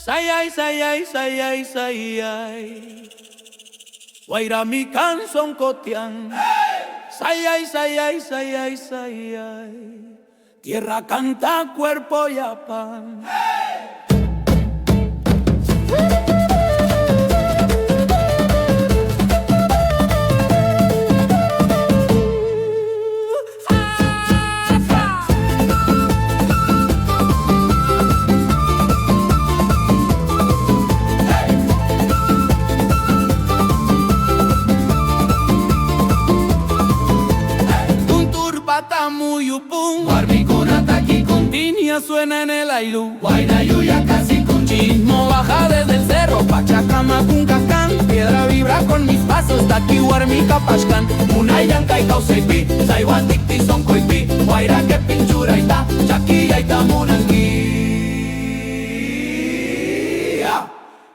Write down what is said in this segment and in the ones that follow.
Sayay, sayay, sayay, sayay. Guaira mi canción cotián. Sayay, sayay, sayay, sayay. Tierra canta, cuerpo y pan. Muyupum, Warmicuna taki con Tinia suena en el ailú. Guaynayuya casi con Chismo baja desde el cerro, Pachacama con Cacán. Piedra vibra con mis pasos, Taki Warmica Pachcan. Unayanka y Causeipi, Saiwatikti son coipi, Guaira que pinchura ita, Chaquilla y tamunanqui.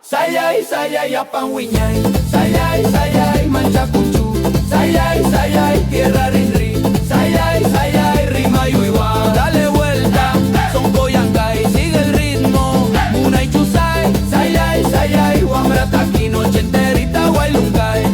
Sayay, sayay, apan wiñay, sayay, sayay, manchacuchu, sayay, sayay, tierra rinri, sayay, sayay, rima yuiwa. Dale vuelta, son Coyancay, sigue el ritmo. Una y chusay, Sayay, sayay, Wambra taquino, chenterita, guaylungay.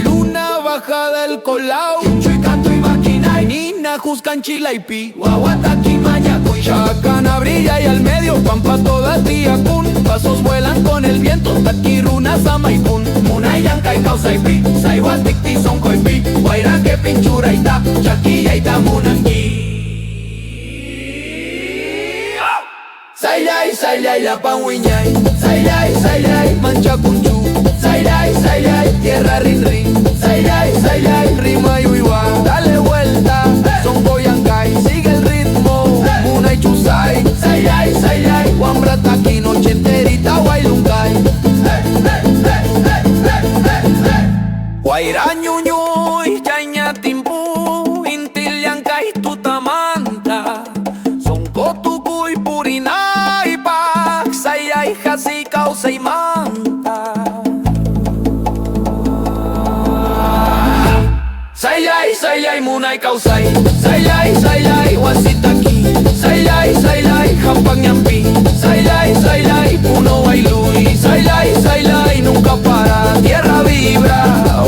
Luna baja del colao, Chuicanto y maquinay, Nina, Juscan, Chilaipi. Guaguataki, mayacoy, Chacana brilla y al medio, Pampa toda Tiacún. Pasos vuelan con el viento, Taquiruna, Samaipún. Unayanka y Causeipi, Saiwatikti son coipi, Guaira que pinchura ita, Chaquilla y tamunanqui. Sayay, sayay, apan wiñay. Sayay, sayay, Manchacunchu, sayay, sayay, tierra rinri. sayay, sayay, Rima yuiwa, dale vuelta. Son Coyancay, sigue el ritmo. Una y chusay, sayay, sayay, Wambra taquino, chenterita, guaylungay. Guaira ñuñuy, chaña timpu, intil yancay tutamanta. Son cotucuy purinay pa, sayay jasi causa y manta. Sayay, sayay, munay kausay. Sayay, sayay, wasitaki. Sayay, sayay, hampang yampi. Sayay, sayay, puno bailuy. Sayay, sayay, nunca para. Tierra vibra,